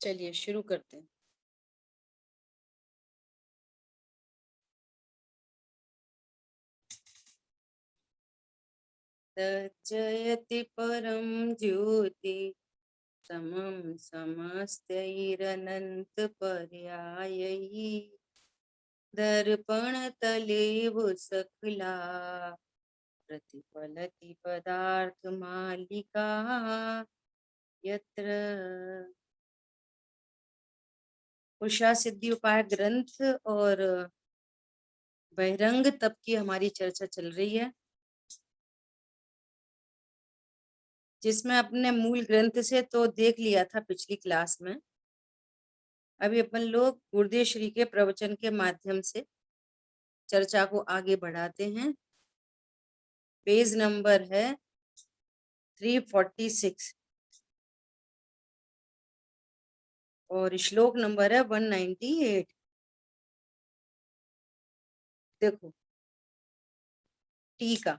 चलिए शुरू करते हैं। तज्जयति परम ज्योति समम समस्तैरनंत पर्यायैः दर्पण तलेव सकला प्रतिफलति पदार्थ मालिका यत्र। उषा सिद्धि उपाय ग्रंथ और बहिरंग तप की हमारी चर्चा चल रही है, जिसमें अपने मूल ग्रंथ से तो देख लिया था पिछली क्लास में। अभी अपन लोग गुरुदेव श्री के प्रवचन के माध्यम से चर्चा को आगे बढ़ाते हैं। पेज नंबर है 346 और श्लोक नंबर है 198। देखो टीका।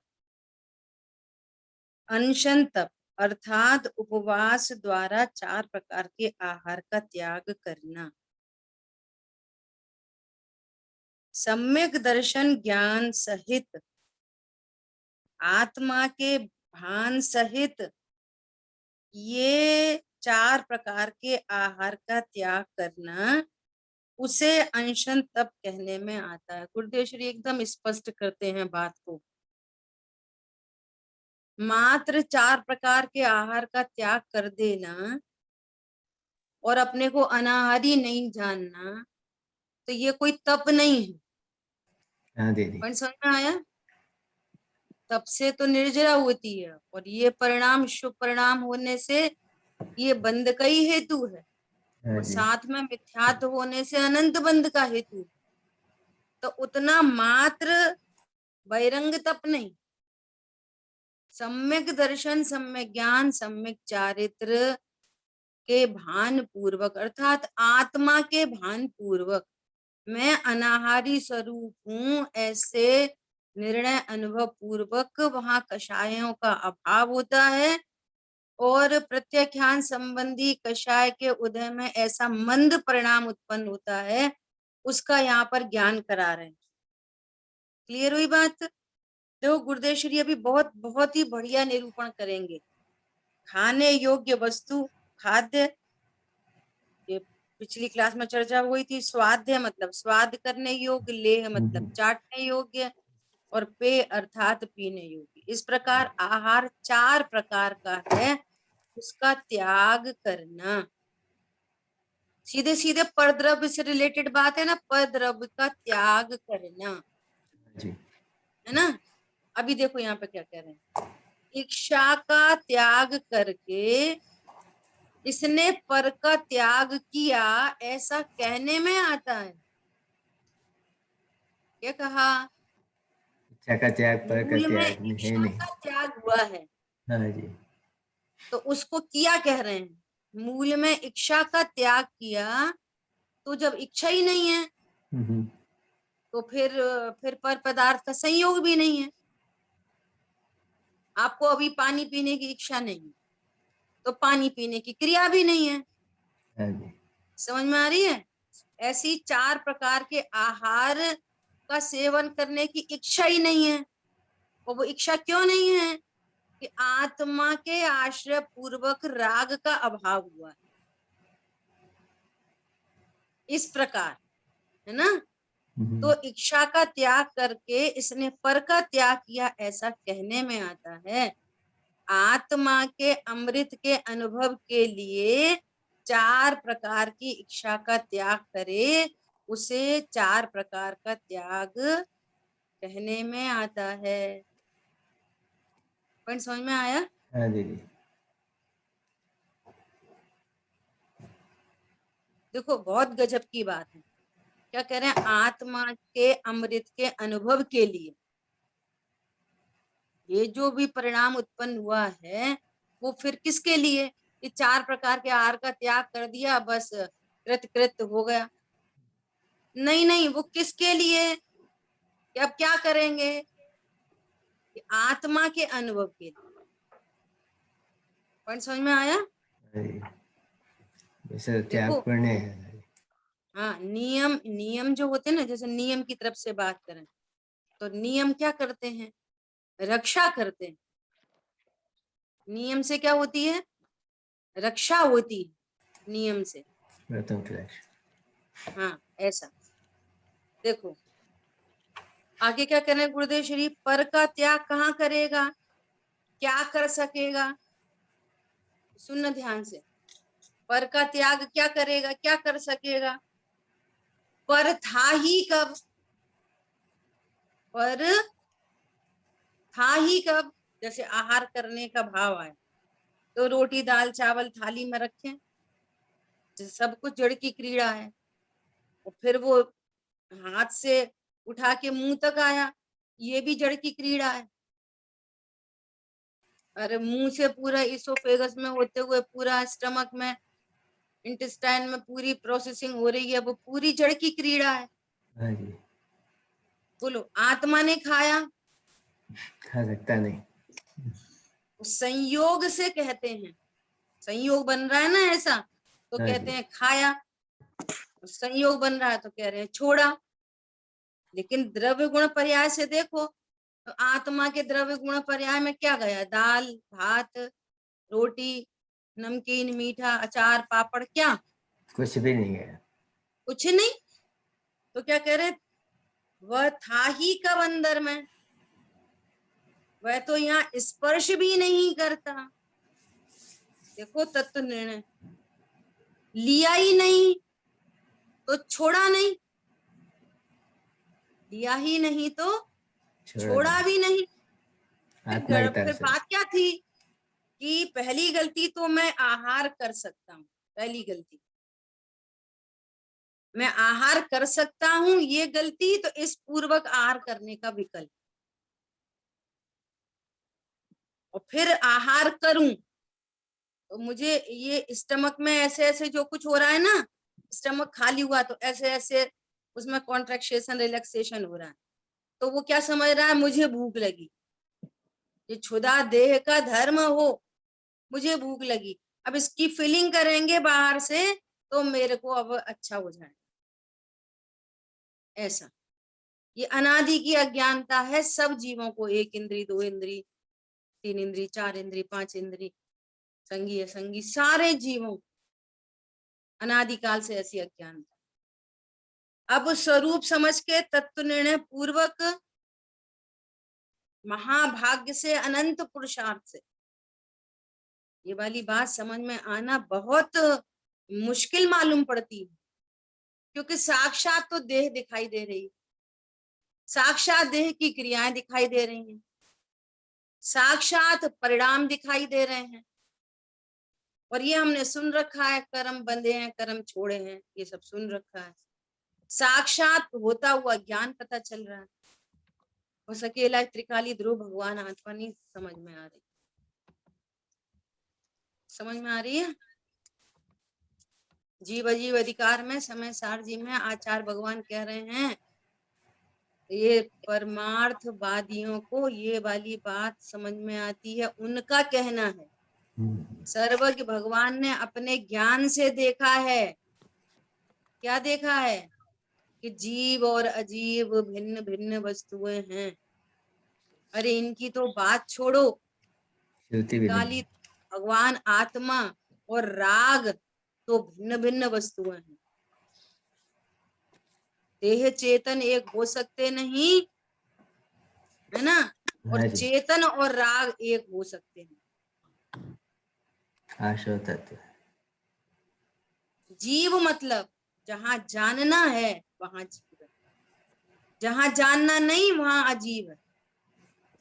अनशन तप अर्थात उपवास द्वारा 4 प्रकार के आहार का त्याग करना, सम्यक दर्शन ज्ञान सहित, आत्मा के भान सहित, ये 4 प्रकार के आहार का त्याग करना, उसे अनशन तप कहने में आता है। गुरुदेव श्री एकदम स्पष्ट करते हैं बात को। मात्र 4 प्रकार के आहार का त्याग कर देना और अपने को अनाहारी नहीं जानना, तो ये कोई तप नहीं है। हाँ दीदी। पॉइंट समझ में आया? तप से तो निर्जरा होती है और ये परिणाम शुभ परिणाम होने से ये बंध का ही हेतु है, हाँ और जी। साथ में मिथ्यात्व होने से अनंत बंध का हेतु है। तो उतना मात्र बहिरंग तप नहीं, सम्यक दर्शन, सम्यक ज्ञान, सम्यक चारित्र के भान पूर्वक अर्थात आत्मा के भान पूर्वक मैं अनाहारी स्वरूप हूँ, ऐसे निर्णय अनुभव पूर्वक वहां कषायों का अभाव होता है और प्रत्याख्यान संबंधी कषाय के उदय में ऐसा मंद परिणाम उत्पन्न होता है, उसका यहाँ पर ज्ञान करा रहे हैं। क्लियर हुई बात? देखो गुरुदेव श्री अभी बहुत बहुत ही बढ़िया निरूपण करेंगे। खाने योग्य वस्तु खाद्य, ये पिछली क्लास में चर्चा हुई थी। स्वाद्य मतलब स्वाद करने योग्य, लेह मतलब चाटने योग्य, और पेय अर्थात पीने योग्य। इस प्रकार आहार 4 प्रकार का है, उसका त्याग करना। सीधे सीधे परद्रव्य से रिलेटेड बात है ना, परद्रव्य का त्याग करना जी। है ना। अभी देखो यहाँ पे क्या कह रहे हैं। इच्छा का त्याग करके इसने पर का त्याग किया, ऐसा कहने में आता है। क्या कहा? इच्छा का त्याग पर का मूल में त्याग है इच्छा नहीं। का त्याग हुआ है, हाँ जी। तो उसको किया कह रहे हैं। मूल में इच्छा का त्याग किया, तो जब इच्छा ही नहीं है तो फिर पर पदार्थ का संयोग भी नहीं है। आपको अभी पानी पीने की इच्छा नहीं, तो पानी पीने की क्रिया भी नहीं है। हाँ जी। समझ में आ रही है? ऐसी 4 प्रकार के आहार का सेवन करने की इच्छा ही नहीं है। और वो इच्छा क्यों नहीं है? कि आत्मा के आश्रय पूर्वक राग का अभाव हुआ है। इस प्रकार है ना। तो इच्छा का त्याग करके इसने पर का त्याग किया, ऐसा कहने में आता है। आत्मा के अमृत के अनुभव के लिए 4 प्रकार की इच्छा का त्याग करे, उसे 4 प्रकार का त्याग कहने में आता है। पॉइंट समझ में आया? हाँ दीदी। देखो बहुत गजब की बात है। क्या कह रहे हैं? आत्मा के अमृत के अनुभव के लिए ये जो भी परिणाम उत्पन्न हुआ है, वो फिर किसके लिए? ये 4 प्रकार के आहार का त्याग कर दिया, बस कृत कृत हो गया? नहीं नहीं, वो किसके लिए? कि अब क्या करेंगे? कि आत्मा के अनुभव के लिए। पॉइंट समझ में आया? जैसे त्याग देखो पुण्य है। हाँ, नियम नियम जो होते हैं ना, जैसे नियम की तरफ से बात करें तो नियम क्या करते हैं, रक्षा करते हैं। नियम से क्या होती है, रक्षा होती है नियम से। प्रथम क्लास। हाँ ऐसा। देखो आगे क्या करें गुरुदेव श्री, पर का त्याग कहाँ करेगा, क्या कर सकेगा, सुनना ध्यान से। पर का त्याग क्या करेगा, क्या कर सकेगा, पर था ही कब, पर था ही कब। जैसे आहार करने का भाव आए तो रोटी दाल चावल थाली में रखें, सब कुछ जड़ की क्रीड़ा है। और फिर वो हाथ से उठा के मुंह तक आया, ये भी जड़ की क्रीड़ा है। अरे मुंह से पूरा इसोफेगस में होते हुए पूरा स्टमक में, इंटेस्टाइन में पूरी प्रोसेसिंग हो रही है, वो पूरी जड़ की क्रीड़ा है। हाँ जी। बोलो आत्मा ने खाया, खा सकता नहीं। संयोग से कहते हैं, संयोग बन रहा है ना ऐसा, तो हाँ कहते जी। हैं खाया। संयोग बन रहा है तो कह रहे हैं छोड़ा। लेकिन द्रव्य गुण पर्याय से देखो तो आत्मा के द्रव्य गुण पर्याय में क्या गया, दाल भात रोटी नमकीन मीठा अचार पापड़, क्या कुछ भी नहीं है। कुछ नहीं। तो क्या कह रहे, वह था ही कब अंदर में, वह तो यहाँ स्पर्श भी नहीं करता। देखो तत्व निर्णय, लिया ही नहीं तो छोड़ा नहीं, लिया ही नहीं तो छोड़ा छोड़ा नहीं। भी नहीं। आत्मा की फिर तरफ से। बात क्या थी कि पहली गलती तो मैं आहार कर सकता हूँ, पहली गलती मैं आहार कर सकता हूँ, ये गलती। तो इस पूर्वक आहार करने का विकल्प, और फिर आहार करूं तो मुझे ये स्टमक में ऐसे ऐसे जो कुछ हो रहा है ना, स्टमक खाली हुआ तो ऐसे ऐसे उसमें कॉन्ट्रैक्शन रिलैक्सेशन हो रहा है, तो वो क्या समझ रहा है, मुझे भूख लगी। ये क्षुधा देह का धर्म हो, मुझे भूख लगी। अब इसकी फीलिंग करेंगे बाहर से तो मेरे को अब अच्छा हो जाए, ऐसा। ये अनादि की अज्ञानता है सब जीवों को, एक इंद्री दो इंद्री तीन इंद्री चार इंद्री पांच इंद्री, संगी असंगी सारे जीवों अनादिकाल से ऐसी अज्ञानता। अब स्वरूप समझ के तत्व निर्णय पूर्वक महाभाग्य से अनंत पुरुषार्थ से, ये वाली बात समझ में आना बहुत मुश्किल मालूम पड़ती है, क्योंकि साक्षात तो देह दिखाई दे रही है, साक्षात देह की क्रियाएं दिखाई दे रही हैं, साक्षात परिणाम दिखाई दे रहे हैं। और ये हमने सुन रखा है, कर्म बंधे हैं कर्म छोड़े हैं, ये सब सुन रखा है। साक्षात होता हुआ ज्ञान पता चल रहा है। बस अकेला त्रिकाली ध्रुव भगवान आत्मा नहीं समझ में आ रही, समझ में आ रही है। जीव अजीव अधिकार में समय सार जी में आचार्य भगवान कह रहे हैं, ये परमार्थवादियों को ये वाली बात समझ में आती है, उनका कहना है। सर्वज्ञ भगवान ने अपने ज्ञान से देखा है, क्या देखा है, कि जीव और अजीव भिन्न भिन्न वस्तुएं हैं। अरे इनकी तो बात छोड़ो, श्रुति भी नहीं। काली भगवान आत्मा और राग तो भिन्न भिन्न वस्तुएं हैं। देह चेतन एक हो सकते नहीं, है ना, और हाँ जी। चेतन और राग एक हो सकते हैं। आशो तत्व। जीव मतलब जहां जानना है वहां जीव है, जहां जानना नहीं वहां अजीब है।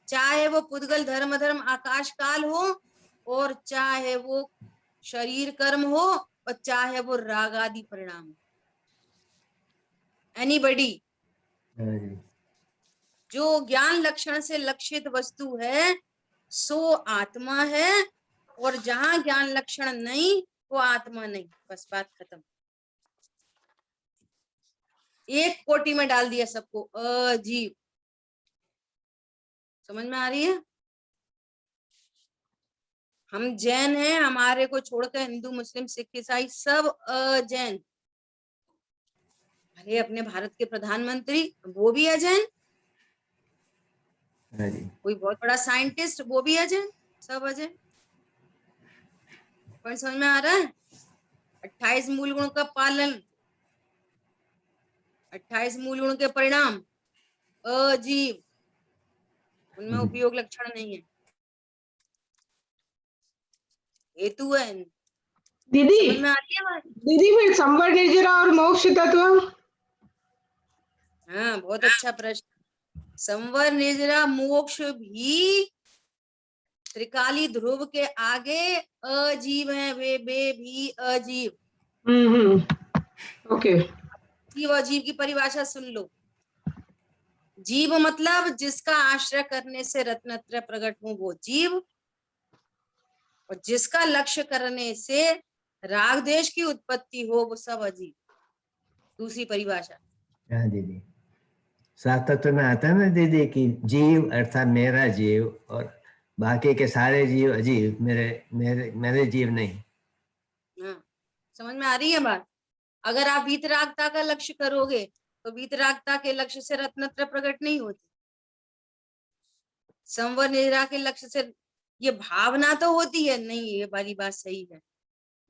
चाहे वो पुद्गल धर्म धर्म आकाश काल हो, और चाहे वो शरीर कर्म हो, और चाहे वो राग आदि परिणाम हो, एनीबडी। हाँ जी। जो ज्ञान लक्षण से लक्षित वस्तु है सो आत्मा है, और जहां ज्ञान लक्षण नहीं वो आत्मा नहीं, बस बात खत्म। एक कोटि में डाल दिया सबको, अजीव। समझ में आ रही है। हम जैन हैं, हमारे को छोड़कर हिंदू मुस्लिम सिख ईसाई सब अजैन। अरे अपने भारत के प्रधानमंत्री वो भी अजैन, हाँ जी। कोई बहुत बड़ा साइंटिस्ट वो भी अजैन, सब अजैन। पॉइंट समझ में आ रहा है? 28 मूल गुणों का पालन, 28 मूल गुणों के परिणाम अजीब, उनमें उपयोग लक्षण नहीं है, हेतु है। दीदी समझ में आती है बात? दीदी फिर संवर निर्जरा और मोक्ष तत्व? हाँ बहुत अच्छा प्रश्न। संवर निर्जरा मोक्ष भी त्रिकाली ध्रुव के आगे अजीव है, वे भी अजीव। ओके। जीव अजीव की परिभाषा सुन लो। जीव मतलब जिसका आश्रय करने से रत्नत्रय प्रकट हो वो जीव, और जिसका लक्ष्य करने से राग देश की उत्पत्ति हो वो सब अजीव। दूसरी परिभाषा। हाँ दीदी, सात तत्व में आता है ना दीदी कि जीव अर्थात मेरा जीव और बाकी के सारे जीव अजीव, मेरे मेरे मेरे जीव नहीं। हाँ समझ में आ रही है बात? अगर आप वीतरागता का लक्ष्य करोगे तो वीतरागता के लक्ष्य से रत्नत्रय प्रकट नहीं होती। संवर निद्रा के लक्ष्य से ये भावना तो होती है, नहीं ये वाली बात सही है,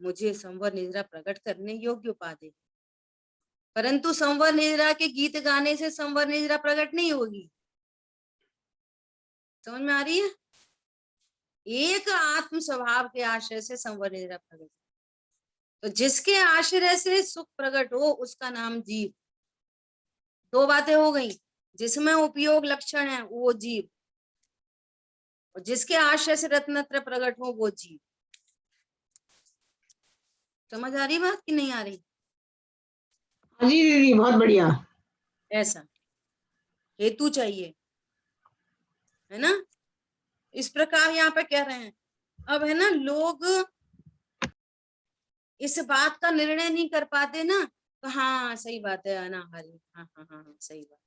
मुझे संवर निद्रा प्रकट करने योग्य उपाधि, परंतु संवर निद्रा के गीत गाने से संवर निद्रा प्रकट नहीं होगी। समझ में आ रही है? एक आत्म स्वभाव के आश्रय से संवर निद्रा प्रकट, तो जिसके आश्रय से सुख प्रकट हो उसका नाम जीव। दो बातें हो गई, जिसमें उपयोग लक्षण है वो जीव, और जिसके आश्रय से रत्नत्रय प्रकट हो वो जीव। समझ आ रही बात कि नहीं आ रही? हाँ जी दीदी बहुत बढ़िया। ऐसा हेतु चाहिए, है ना? इस प्रकार यहाँ पे कह रहे हैं। अब है ना, लोग इस बात का निर्णय नहीं कर पाते ना, तो हाँ सही बात है अनाहारी, हाँ हाँ हाँ हाँ सही बात,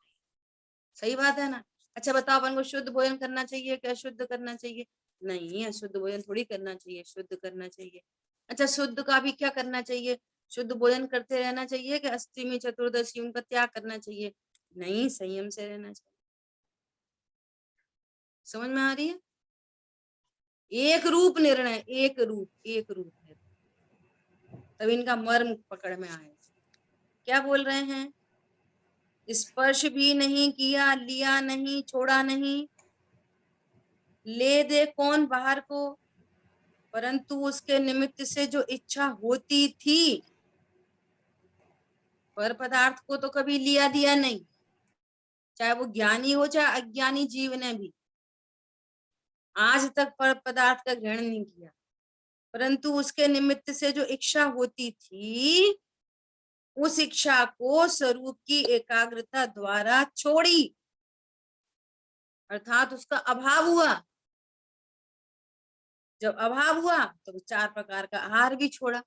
सही बात है ना। अच्छा बताओ, अपन को शुद्ध भोजन करना चाहिए क्या शुद्ध करना चाहिए? नहीं, अशुद्ध भोजन थोड़ी करना चाहिए, शुद्ध करना चाहिए। अच्छा शुद्ध का भी क्या करना चाहिए? शुद्ध भोजन करते रहना चाहिए कि अष्टमी चतुर्दशी उनका त्याग करना चाहिए? नहीं, संयम से रहना चाहिए। समझ में आ रही है? एक रूप निर्णय, एक रूप निर्णय, तब इनका मर्म पकड़ में आए। क्या बोल रहे हैं? स्पर्श भी नहीं किया, लिया नहीं, छोड़ा नहीं, ले दे कौन बाहर को, परंतु उसके निमित्त से जो इच्छा होती थी, पर पदार्थ को तो कभी लिया दिया नहीं, चाहे वो ज्ञानी हो चाहे अज्ञानी जीव ने भी आज तक पर पदार्थ का ग्रहण नहीं किया, परंतु उसके निमित्त से जो इच्छा होती थी उस इच्छा को स्वरूप की एकाग्रता द्वारा छोड़ी, अर्थात उसका अभाव हुआ। जब अभाव हुआ तो 4 प्रकार का आहार भी छोड़ा।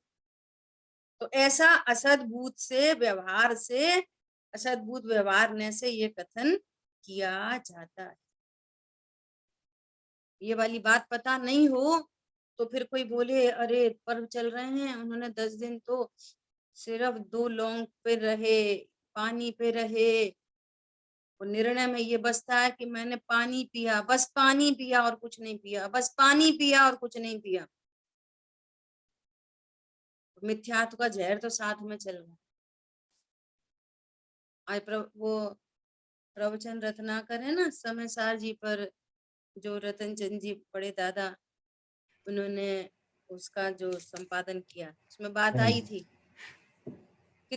तो ऐसा असद्भूत से व्यवहार से, असद्भूत व्यवहार ने से ये कथन किया जाता है। ये वाली बात पता नहीं हो तो फिर कोई बोले अरे पर्व चल रहे हैं, उन्होंने 10 दिन तो सिर्फ 2 लौंग पे रहे, पानी पे रहे, और निर्णय में ये बसता है कि मैंने पानी पिया, बस पानी पिया और कुछ नहीं पिया, बस पानी पिया और कुछ नहीं पिया। मिथ्यात्व का जहर तो साथ में चल रहा है। आज वो प्रवचन रत्नाकर है ना, समय सार जी पर, जो रतन चंद जी बड़े दादा, उन्होंने उसका जो संपादन किया उसमें बात आई थी कि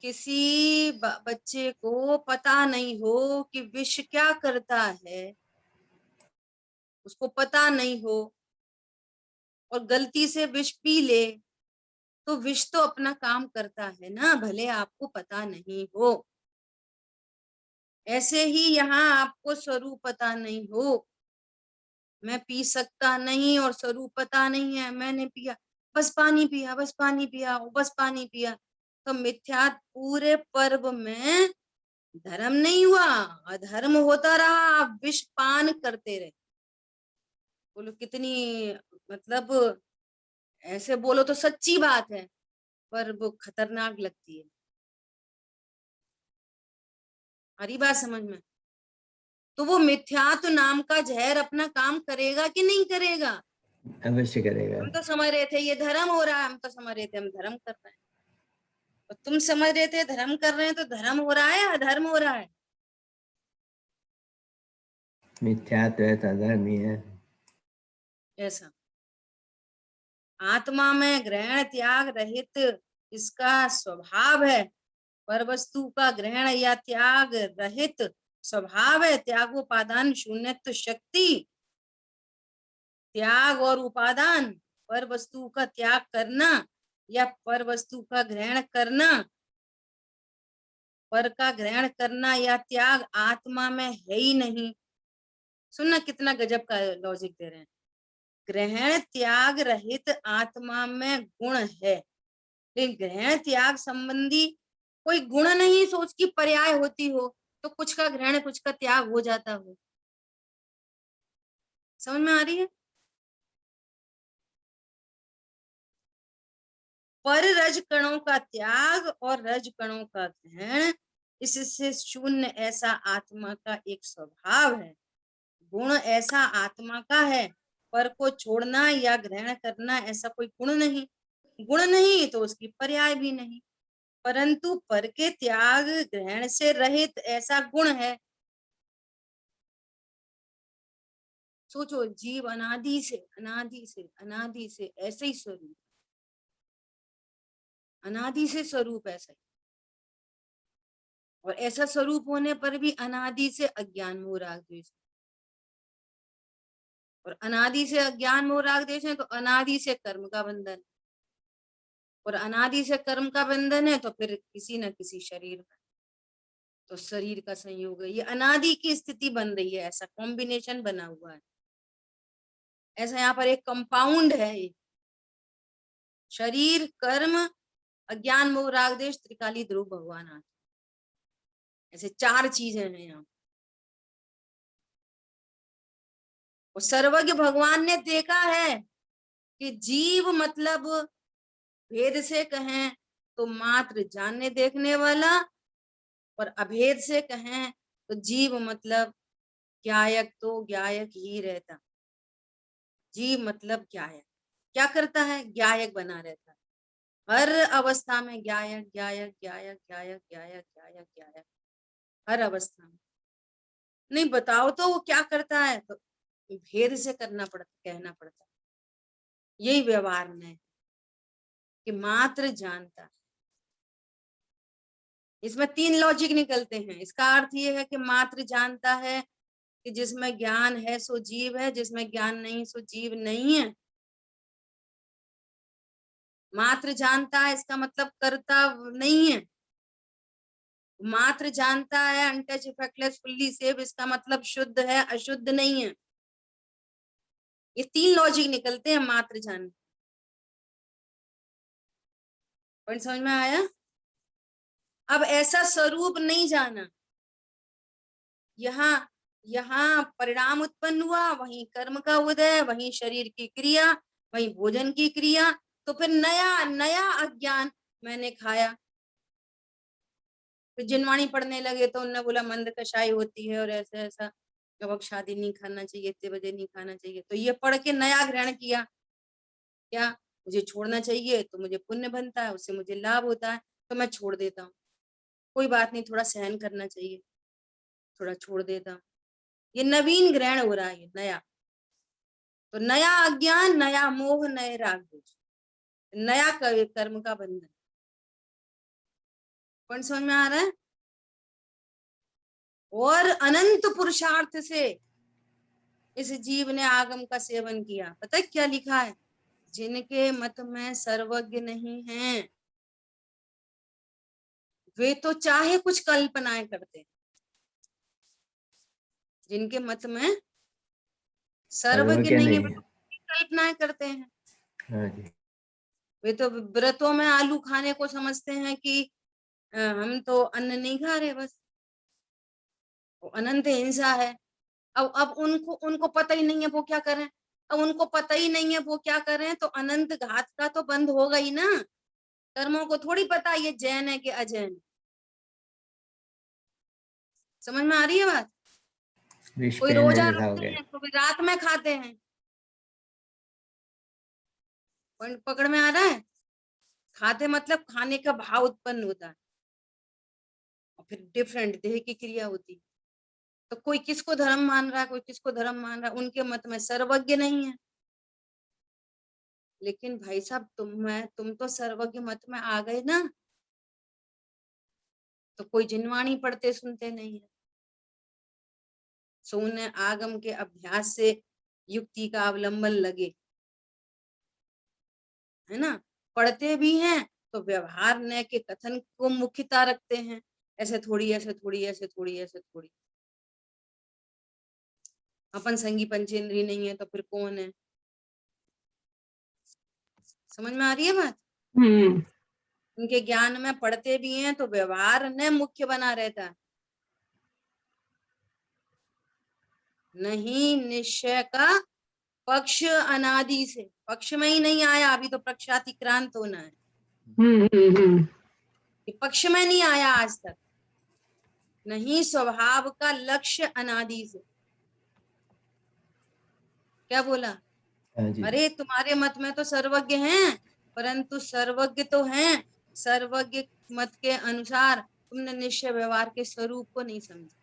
किसी बच्चे को पता नहीं हो कि विष क्या करता है, उसको पता नहीं हो और गलती से विष पी ले, तो विष तो अपना काम करता है ना, भले आपको पता नहीं हो। ऐसे ही यहाँ आपको स्वरूप पता नहीं हो, मैं पी सकता नहीं और स्वरूप पता नहीं है, मैंने पिया, बस पानी पिया, बस पानी पिया, बस पानी पिया, तो मिथ्या पूरे पर्व में धर्म नहीं हुआ, अधर्म होता रहा, आप विष पान करते रहे। बोलो कितनी, मतलब ऐसे बोलो तो सच्ची बात है, पर वो खतरनाक लगती है। हरी बात समझ में? तो वो मिथ्यात्व नाम का जहर अपना काम करेगा कि नहीं करेगा? अवश्य करेगा। हम तो समझ रहे थे ये धर्म हो रहा है, हम तो समझ रहे थे हम धर्म कर रहे हैं, और तुम समझ रहे थे धर्म कर रहे हैं, तो धर्म हो रहा है या अधर्म हो रहा है? मिथ्यात्व है तो अधर्म ही है। ऐसा आत्मा में ग्रहण त्याग रहित इसका स्वभाव है, पर वस्तु का ग्रहण या त्याग रहित स्वभाव है। त्याग उपादान शून्यत्व शक्ति, त्याग और उपादान, पर वस्तु का त्याग करना या पर वस्तु का ग्रहण करना, पर का ग्रहण करना या त्याग आत्मा में है ही नहीं। सुनना कितना गजब का लॉजिक दे रहे हैं। ग्रहण त्याग रहित आत्मा में गुण है, लेकिन ग्रहण त्याग संबंधी कोई गुण नहीं, सोच की पर्याय होती हो तो कुछ का ग्रहण कुछ का त्याग हो जाता हो। समझ में आ रही है? पर रज कणों का त्याग और रज कणों का ग्रहण, इससे शून्य ऐसा आत्मा का एक स्वभाव है। गुण ऐसा आत्मा का है, पर को छोड़ना या ग्रहण करना ऐसा कोई गुण नहीं। गुण नहीं तो उसकी पर्याय भी नहीं, परंतु पर के त्याग ग्रहण से रहित ऐसा गुण है। सोचो, जीव अनादि से अनादि से अनादि से ऐसे ही स्वरूप, अनादि से स्वरूप ऐसा ही, और ऐसा स्वरूप होने पर भी अनादि से अज्ञान मोह राग द्वेष, और अनादि से अज्ञान मोह राग द्वेष है तो अनादि से कर्म का बंधन, और अनादि से कर्म का बंधन है तो फिर किसी न किसी शरीर में, तो शरीर का संयोग है। ये अनादि की स्थिति बन रही है, ऐसा कॉम्बिनेशन बना हुआ है, ऐसा यहाँ पर एक कंपाउंड है ये। शरीर, कर्म, अज्ञान मोह राग द्वेष, त्रिकाली ध्रुव भगवान आते, ऐसे चार चीजें हैं यहाँ। और सर्वज्ञ भगवान ने देखा है कि जीव मतलब भेद से कहें तो मात्र जानने देखने वाला, और अभेद से कहें तो जीव मतलब ज्ञायक, तो ज्ञायक ही रहता। जीव मतलब ज्ञायक, क्या करता है? ज्ञायक बना रहता है, हर अवस्था में ज्ञायक ज्ञायक ज्ञायक ज्ञायक ज्ञायक ज्ञायक ज्ञायक, हर अवस्था में। नहीं बताओ तो वो क्या करता है? तो भेद से करना पड़ता, कहना पड़ता। यही व्यवहार में कि मात्र जानता है। इसमें तीन लॉजिक निकलते हैं। इसका अर्थ ये है कि मात्र जानता है कि जिसमें ज्ञान है सो जीव है, जिसमें ज्ञान नहीं सो जीव नहीं है। मात्र जानता है इसका मतलब कर्ता नहीं है। मात्र जानता है अनटच इफेक्टलेस फुल्ली सेव, इसका मतलब शुद्ध है, अशुद्ध नहीं है। ये तीन लॉजिक निकलते हैं मात्र जान। पॉइंट समझ में आया? अब ऐसा स्वरूप नहीं जाना, यहाँ यहाँ परिणाम उत्पन्न हुआ, वहीं कर्म का उदय, वहीं शरीर की क्रिया, वहीं भोजन की क्रिया, तो फिर नया नया अज्ञान मैंने खाया। फिर जिनवाणी पढ़ने लगे तो उन्होंने बोला मंद कषाय होती है और ऐसा ऐसा, कबक शादी नहीं खाना चाहिए, इतने बजे नहीं खाना चाहिए, तो ये पढ़ के नया ग्रहण किया। क्या मुझे छोड़ना चाहिए? तो मुझे पुण्य बनता है, उससे मुझे लाभ होता है, तो मैं छोड़ देता हूँ। कोई बात नहीं, थोड़ा सहन करना चाहिए, थोड़ा छोड़ देता हूँ। ये नवीन ग्रहण हो रहा है, नया। तो नया अज्ञान, नया मोह, नए राग द्वेष, नया कर्म का बंधन। कौन समझ में आ रहा है? और अनंत पुरुषार्थ से इस जीव ने आगम का सेवन किया। पता है क्या लिखा है? जिनके मत में सर्वज्ञ नहीं है वे तो चाहे कुछ कल्पनाएं करते हैं। जिनके मत में सर्वज्ञ नहीं है वे तो कल्पनाएं करते हैं। हाँ जी। वे तो व्रतों में आलू खाने को समझते हैं कि हम तो अन्न नहीं खा रहे, बस वो अनंत हिंसा है। अब उनको उनको पता ही नहीं है वो क्या करें। अब उनको पता ही नहीं है वो क्या कर रहे हैं, तो अनंत घात का तो बंद होगा ही ना। कर्मों को थोड़ी पता ये जैन है कि अजैन। समझ में आ रही है बात? विष कोई पहनने रोजा जैसा हो रखते गया। हैं, कोई रात में खाते हैं। पॉइंट पकड़ में आ रहा है? खाते मतलब खाने का भाव उत्पन्न होता है और फिर डिफरेंट देह की क्रिया होती है। तो कोई किसको धर्म मान रहा है, कोई किसको धर्म मान रहा है, उनके मत में सर्वज्ञ नहीं है। लेकिन भाई साहब तुम तो सर्वज्ञ मत में आ गए ना, तो कोई जिनवाणी पढ़ते सुनते नहीं है। सो उन्हें आगम के अभ्यास से युक्ति का अवलंबन लगे, है ना। पढ़ते भी हैं तो व्यवहार न के कथन को मुख्यता रखते हैं, ऐसे थोड़ी ऐसे थोड़ी ऐसे थोड़ी ऐसे थोड़ी। अपन संगी पंचेंद्री नहीं है तो फिर कौन है? समझ में आ रही है बात? उनके ज्ञान में पढ़ते भी हैं तो व्यवहार न मुख्य बना रहता है, नहीं निश्चय का पक्ष अनादि से। पक्ष में ही नहीं आया अभी, तो पक्षातिक्रांत होना है। कि पक्ष में नहीं आया आज तक, नहीं स्वभाव का लक्ष्य अनादि से। क्या बोला? हाँ जी। अरे तुम्हारे मत में तो सर्वज्ञ हैं, परंतु सर्वज्ञ तो हैं, सर्वज्ञ मत के अनुसार तुमने निश्चय व्यवहार के स्वरूप को नहीं समझा।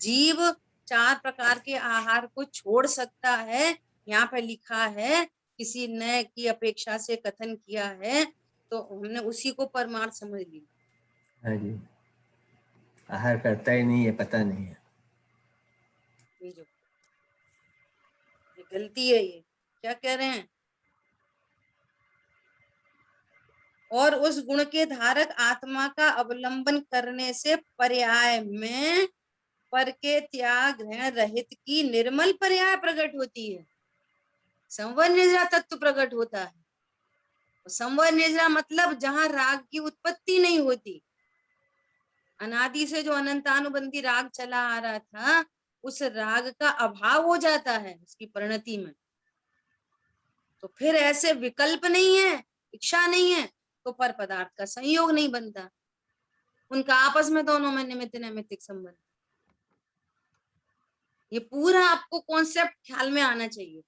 जीव 4 प्रकार के आहार को छोड़ सकता है, यहाँ पे लिखा है, किसी नए की अपेक्षा से कथन किया है, तो हमने उसी को परमार्थ समझ लिया। हाँ जी, आहार करता ही नहीं है, पता नहीं है। ये गलती है। ये क्या कह रहे हैं? और उस गुण के धारक आत्मा का अवलंबन करने से पर्याय में पर के त्याग ग्रहण रहित की निर्मल पर्याय प्रकट होती है। संवर निद्रा तत्व प्रकट होता है। संवर निद्रा मतलब जहां राग की उत्पत्ति नहीं होती। अनादि से जो अनंतानुबंधी राग चला आ रहा था, उस राग का अभाव हो जाता है उसकी परिणति में। तो फिर ऐसे विकल्प नहीं है, इच्छा नहीं है, तो पर पदार्थ का संयोग नहीं बनता। उनका आपस में दोनों में निमित्त नैमित्तिक संबंध। ये पूरा आपको कॉन्सेप्ट ख्याल में आना चाहिए।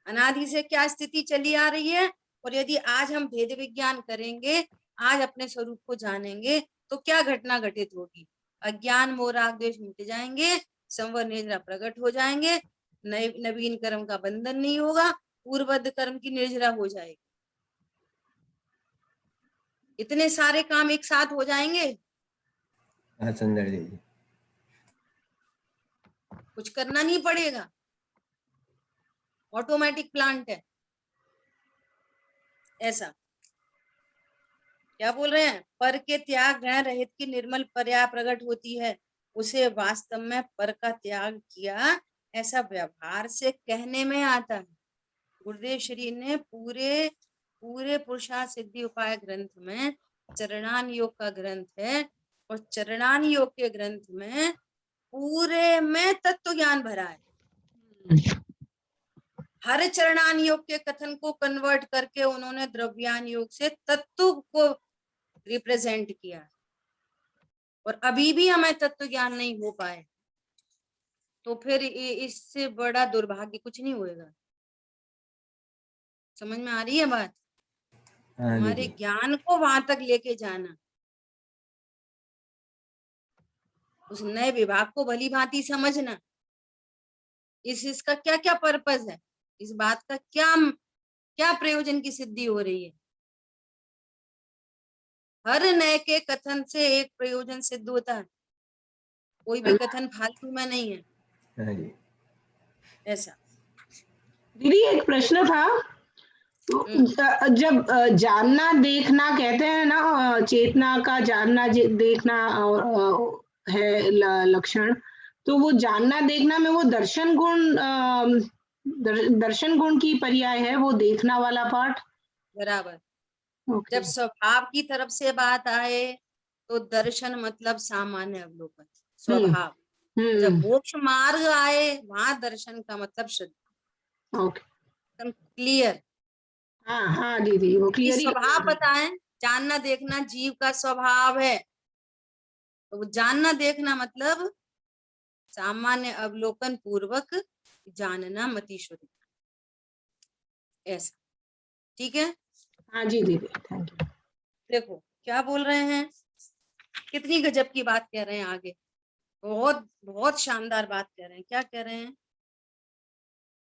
अनादि से क्या स्थिति चली आ रही है, और यदि आज हम भेद विज्ञान करेंगे, आज अपने स्वरूप को जानेंगे, तो क्या घटना घटित होगी। अज्ञान मोह राग द्वेष मिट जाएंगे, संवर निर्जरा प्रकट हो जाएंगे, नवीन कर्म का बंधन नहीं होगा, पूर्वबद्ध कर्म की निर्जरा हो जाएगी। इतने सारे काम एक साथ हो जाएंगे। हाँ सुंदर जी, कुछ करना नहीं पड़ेगा, ऑटोमेटिक प्लांट है ऐसा। क्या बोल रहे हैं? पर के त्याग ग्रहण रहित की निर्मल पर्याय प्रकट होती है, उसे वास्तव में पर का त्याग किया ऐसा व्यवहार से कहने में आता है। गुरुदेव श्री ने पूरे पुरुषार्थ सिद्धि उपाय ग्रंथ में, चरणान योग का ग्रंथ है, और चरणान योग के ग्रंथ में पूरे में तत्व ज्ञान भरा है। हर चरणान योग के कथन को कन्वर्ट करके उन्होंने द्रव्यान योग से तत्व को रिप्रेजेंट किया, और अभी भी हमें तत्व ज्ञान नहीं हो पाए, तो फिर इससे बड़ा दुर्भाग्य कुछ नहीं होएगा। समझ में आ रही है बात? हाँ हमारे दीदी। ज्ञान को वहां तक लेके जाना, उस नए विभाग को भली भांति समझना, इसका क्या क्या पर्पस है, इस बात का क्या क्या प्रयोजन की सिद्धि हो रही है। हर नए के कथन से एक प्रयोजन सिद्ध होता है, कोई भी कथन फालतू में नहीं है। हाँ जी। ऐसा दीदी एक प्रश्न था, जब जानना देखना कहते हैं ना, चेतना का जानना देखना है लक्षण, तो वो जानना देखना में वो दर्शन गुण दर्शन गुण की पर्याय है वो देखना वाला पार्ट। बराबर। ओके। जब स्वभाव की तरफ से बात आए तो दर्शन मतलब सामान्य अवलोकन, स्वभाव। जब मोक्ष मार्ग आए वहां दर्शन का मतलब श्रद्धा। ओके, एकदम क्लियर। हाँ हाँ दीदी, वो क्लियर ही स्वभाव पता है, जानना देखना जीव का स्वभाव है। तो वो जानना देखना मतलब सामान्य अवलोकन पूर्वक जानना मतीश्वरी, ऐसा। ठीक है, हाँ जी दीदी, थैंक यू। देखो क्या बोल रहे हैं, कितनी गजब की बात कह रहे हैं आगे। बहुत बहुत शानदार बात कह रहे हैं। क्या कह रहे हैं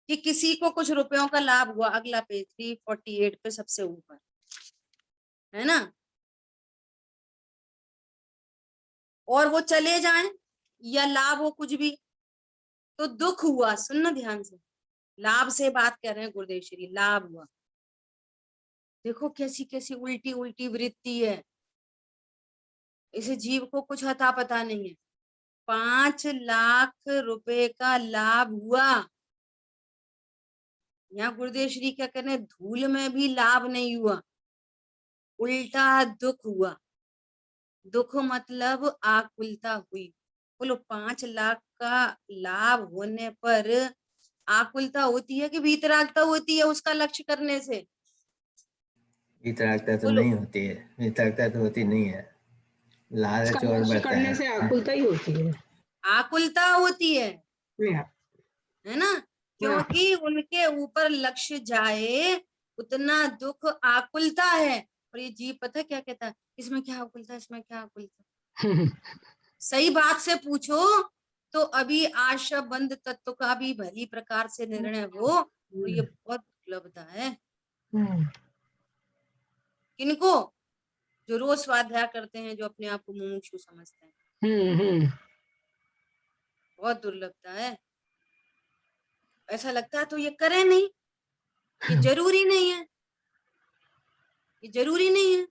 कि किसी को कुछ रुपयों का लाभ हुआ, अगला पेज 348 पे सबसे ऊपर है ना, और वो चले जाएं या लाभ हो कुछ भी, तो दुख हुआ। सुनना ध्यान से, लाभ से बात कर रहे हैं गुरुदेव श्री, लाभ हुआ। देखो कैसी कैसी उल्टी उल्टी वृत्ति है, इसे जीव को कुछ अता पता नहीं है। 5 लाख रुपए का लाभ हुआ, यहाँ गुरुदेव श्री क्या कहते हैं, धूल में भी लाभ नहीं हुआ, उल्टा दुख हुआ। दुख मतलब आकुलता हुई। बोलो 5 लाख का लाभ होने पर आकुलता होती है कि वीतरागता होती है उसका लक्ष्य करने से? वितरागता तो बोलो, नहीं होती है, वितरागता तो होती नहीं है, लालच उसका और लक्ष्य बढ़ता करने है। से आकुलता ही होती है। आकुलता होती है ना, हाँ। क्योंकि उनके ऊपर लक्ष्य जाए उतना दुख आकुलता है। और ये जीव पता क्या कहता है, इसमें क्या आकुलता है, इसमें क्या आकुलता। सही बात से पूछो तो अभी आशा बंद तत्व का भी भली प्रकार से निर्णय हो, तो ये बहुत दुर्लभता है। किनको? जो रोज स्वाध्याय करते हैं, जो अपने आप को मुमुक्षु समझते हैं, बहुत दुर्लभता है। ऐसा लगता है तो ये करे नहीं, ये जरूरी नहीं है, ये जरूरी नहीं है।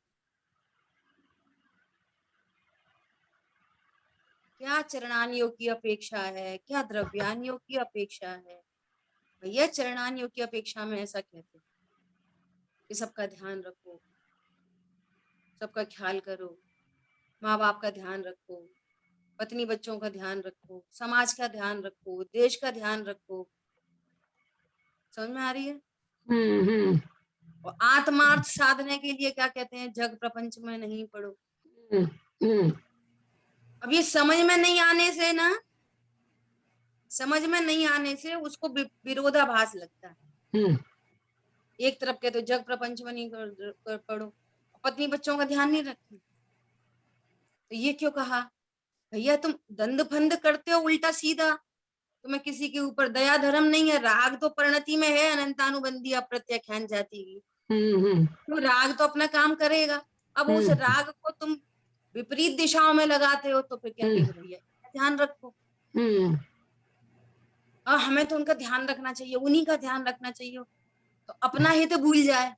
क्या चरणानियों की अपेक्षा है, क्या द्रव्यानियों की अपेक्षा है? भैया चरणानियों की अपेक्षा में ऐसा कहते हैं कि सबका ध्यान रखो, सबका ख्याल करो, माँ बाप का ध्यान रखो, पत्नी बच्चों का ध्यान रखो, समाज का ध्यान रखो, देश का ध्यान रखो। समझ में आ रही है? और आत्मार्थ साधने के लिए क्या कहते हैं, जग प्रपंच में नहीं पड़ो। अब ये समझ में नहीं आने से ना, समझ में नहीं आने से उसको विरोधाभास लगता है। एक तरफ कहते हो जग प्रपंच में नहीं कर पड़ो, पत्नी बच्चों का ध्यान नहीं रखते, तो ये क्यों कहा? भैया तुम दंड फंद करते हो उल्टा सीधा, तुम्हें किसी के ऊपर दया धर्म नहीं है। राग तो परिणति में है, अनंतानुबंधी अप्रत्याख्यान जाति की, तो राग तो अपना काम करेगा। अब उस राग को तुम विपरीत दिशाओं में लगाते हो तो फिर क्या कहेंगे, भैया ध्यान रखो। और हमें तो उनका ध्यान रखना चाहिए, उन्हीं का ध्यान रखना चाहिए, तो अपना हित तो भूल जाए।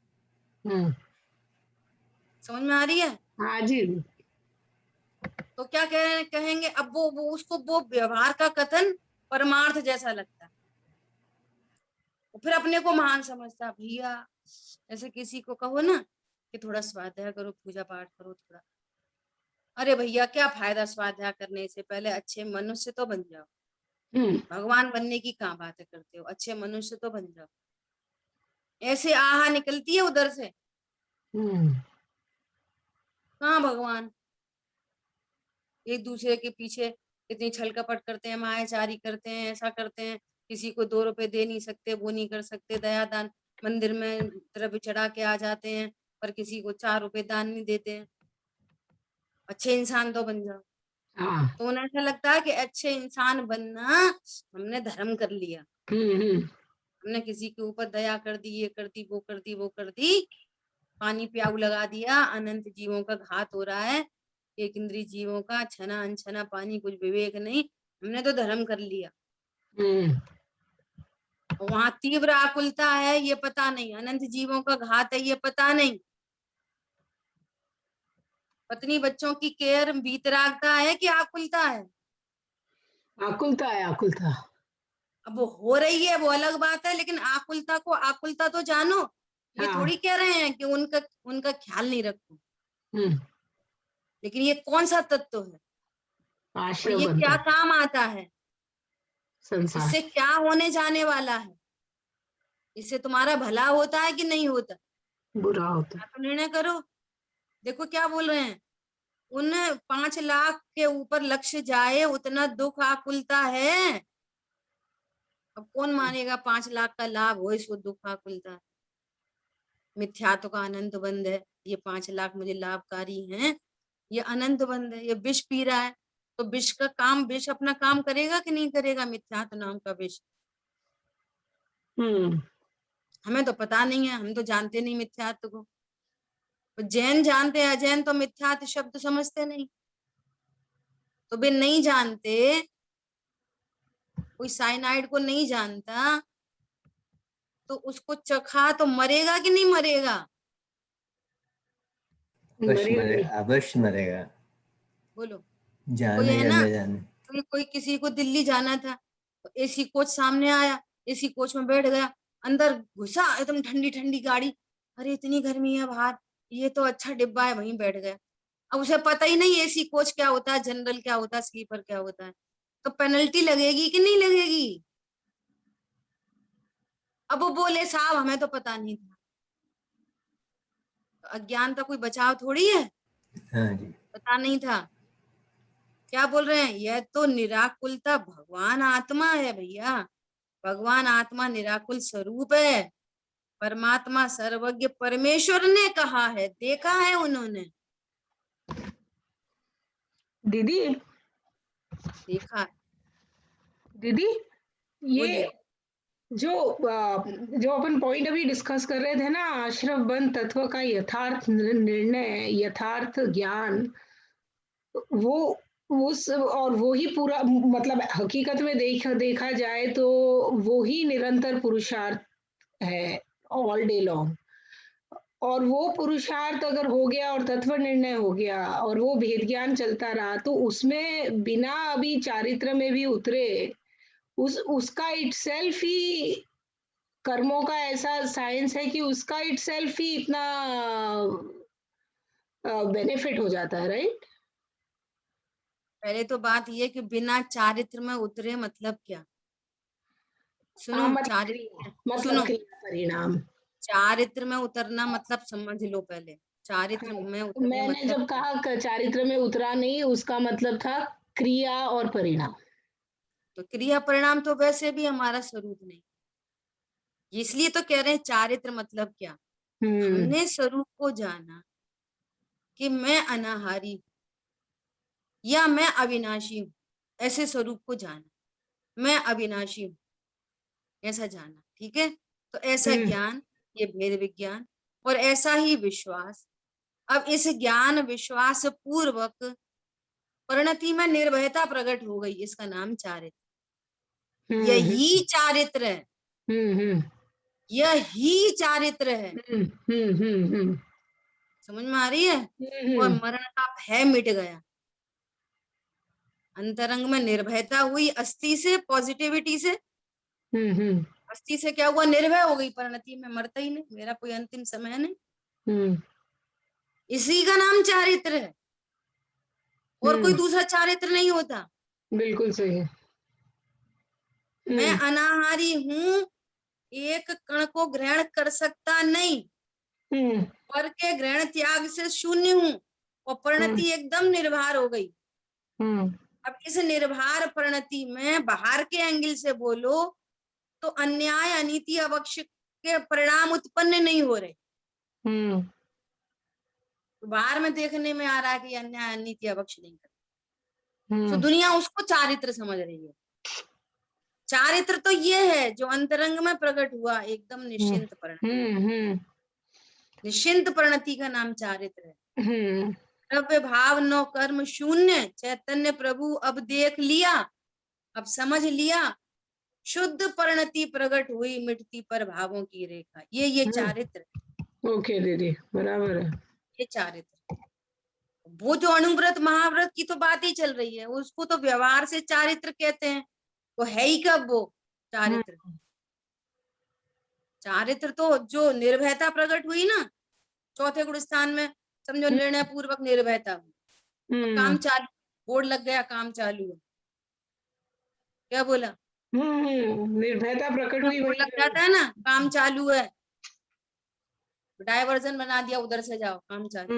समझ में आ रही है? हाँ जी। तो क्या कहेंगे, अब वो उसको वो व्यवहार का कथन परमार्थ जैसा लगता है, फिर अपने को महान समझता। भैया ऐसे किसी को कहो ना कि थोड़ा स्वाध्याय करो, पूजा पाठ करो थोड़ा, अरे भैया क्या फायदा स्वाध्याय करने से, पहले अच्छे मनुष्य तो बन जाओ। भगवान बनने की कहाँ बातें करते हो, अच्छे मनुष्य तो बन जाओ। ऐसे आहा निकलती है उधर से, कहाँ भगवान। एक दूसरे के पीछे इतनी छल कपट करते हैं, मायाचारी करते हैं, ऐसा करते हैं, किसी को 2 रुपए दे नहीं सकते, वो नहीं कर सकते, दया दान मंदिर में द्रव्य चढ़ा के आ जाते हैं, पर किसी को 4 रुपए दान नहीं देते हैं। अच्छे इंसान तो बन जाओ। तो उन्हें ऐसा लगता है कि अच्छे इंसान बनना हमने धर्म कर लिया, हमने किसी के ऊपर दया कर दी, ये कर दी, वो कर दी, वो कर दी, पानी प्याऊ लगा दिया, अनंत जीवों का घात हो रहा है, एक इंद्रिय जीवों का छना अनछना पानी, कुछ विवेक नहीं, हमने तो धर्म कर लिया। वहां तीव्र आकुलता है ये पता नहीं, अनंत जीवों का घात है ये पता नहीं, पत्नी बच्चों की केयर वीतरागता है कि आकुलता है? आकुलता है, आकुलता। अब वो हो रही है वो अलग बात है, लेकिन आकुलता को आकुलता तो जानो। ये थोड़ी कह रहे हैं कि उनका ख्याल नहीं रखो, लेकिन ये कौन सा तत्व है? और आश्रय ये बनता क्या है काम आता है, संसार। इससे क्या होने जाने वाला है, इससे तुम्हारा भला होता है कि नहीं होता, बुरा होता है। आप निर्णय करो। देखो क्या बोल रहे हैं, उन 5 लाख के ऊपर लक्ष्य जाए उतना दुख आकुलता है। अब कौन मानेगा 5 लाख का लाभ हो इसको दुख आकुलता है। मिथ्यात्व का अनंत बंध है, ये 5 लाख मुझे लाभकारी हैं, ये अनंत बंध है। ये विष पी रहा है तो विष का काम, विष अपना काम करेगा कि नहीं करेगा, मिथ्यात्व नाम का विष। हमें तो पता नहीं है, हम तो जानते नहीं मिथ्यात्व को। तो जैन जानते हैं, अजैन तो मिथ्यात्व शब्द समझते नहीं। तो वे नहीं जानते, कोई साइनाइड को नहीं जानता तो उसको चखा तो मरेगा कि नहीं मरेगा। अवश्य मरेगा, बोलो, कोई जाने है या ना, न जाने। कोई किसी को दिल्ली जाना था तो एसी कोच सामने आया, एसी कोच में बैठ गया, अंदर घुसा एकदम ठंडी ठंडी गाड़ी, अरे इतनी गर्मी है बाहर, ये तो अच्छा डिब्बा है, वहीं बैठ गया। अब उसे पता ही नहीं एसी कोच क्या होता है, जनरल क्या होता है, स्लीपर क्या होता है, तो पेनल्टी लगेगी कि नहीं लगेगी। अब वो बोले साहब हमें तो पता नहीं था। तो अज्ञान का कोई बचाव थोड़ी है, हाँ जी, पता नहीं था। क्या बोल रहे हैं, यह तो निराकुलता भगवान आत्मा है भैया, भगवान आत्मा निराकुल स्वरूप है। परमात्मा सर्वज्ञ परमेश्वर ने कहा है, देखा है उन्होंने, दीदी देखा है। दीदी ये बोलिए। जो अपन पॉइंट अभी डिस्कस कर रहे थे ना, आश्रव बंध तत्व का यथार्थ निर्णय, यथार्थ ज्ञान, वो और वो ही पूरा, मतलब हकीकत में देखा जाए तो वो ही निरंतर पुरुषार्थ है, ऑल डे लॉन्ग। और वो पुरुषार्थ अगर हो गया और तत्व निर्णय हो गया और वो भेद ज्ञान चलता रहा, तो उसमें बिना अभी चारित्र में भी उतरे, उसका इटसेल्फ ही कर्मों का ऐसा साइंस है कि उसका इटसेल्फ ही इतना बेनिफिट हो जाता है, राइट। पहले तो बात ये कि बिना चारित्र में उतरे मतलब क्या, सुनो, मतलब चारित्र, क्रिया, मतलब सुनो, क्रिया परिणाम। चारित्र में उतरना मतलब समझ लो पहले, चारित्र हाँ, में उतरने मैंने मतलब जब क्या। कहा चारित्र में उतरा नहीं, उसका मतलब था क्रिया और परिणाम। तो क्रिया परिणाम तो वैसे भी हमारा स्वरूप नहीं, इसलिए तो कह रहे हैं चारित्र मतलब क्या। हमने स्वरूप को जाना कि मैं अनाहारी हूं या मैं अविनाशी हूं, ऐसे स्वरूप को जाना, मैं अविनाशी हूं ऐसा जाना, ठीक है। तो ऐसा ज्ञान, ये भेद विज्ञान और ऐसा ही विश्वास। अब इस ज्ञान विश्वास पूर्वक परिणति में निर्भयता प्रकट हो गई, इसका नाम चारित्र। यही चारित्र है, यही चारित्र है। समझ में आ रही है। और मरण का भय मिट गया, अंतरंग में निर्भयता हुई, अस्थि से, पॉजिटिविटी से। अस्थि से क्या हुआ, निर्भय हो गई, परिणति में मरता ही नहीं, मेरा कोई अंतिम समय नहीं। इसी का नाम चारित्र है, और कोई दूसरा चारित्र नहीं होता। बिल्कुल सही है। मैं अनाहारी हूं, एक कण को ग्रहण कर सकता नहीं, पर के ग्रहण त्याग से शून्य हूं, और परिणति एकदम निर्भर हो गई। अब इस निर्भर परिणति में बाहर के एंगल से बोलो तो अन्याय, अनीति, अवक्ष के परिणाम उत्पन्न नहीं हो रहे। तो बाहर में देखने में आ रहा है कि अन्याय, अनीति, अवक्ष नहीं कर, तो दुनिया उसको चारित्र समझ रही है। चारित्र तो ये है जो अंतरंग में प्रकट हुआ, एकदम निश्चिंत परिणति। निश्चिंत परिणति का नाम चारित्र है। द्रव्य भाव नो कर्म शून्य चैतन्य प्रभु अब देख लिया, अब समझ लिया, शुद्ध परिणति प्रकट हुई, मिटती पर भावों की रेखा। ये चारित्र, ओके दीदी, बराबर है। ये चारित्र। वो जो अणुव्रत महाव्रत की तो बात ही चल रही है, उसको तो व्यवहार से चारित्र कहते हैं। वो है ही कब वो चारित्र। चारित्र तो जो निर्भयता प्रकट हुई ना चौथे गुण स्थान में, समझो निर्णय पूर्वक निर्भयता हुई, तो काम चालू। बोर्ड लग गया, काम चालू है। क्या बोला? निर्भयता प्रकट हुई बोर्ड वहीं लग पे। जाता है ना, काम चालू है, डायवर्जन बना दिया, उधर से जाओ, काम चालू।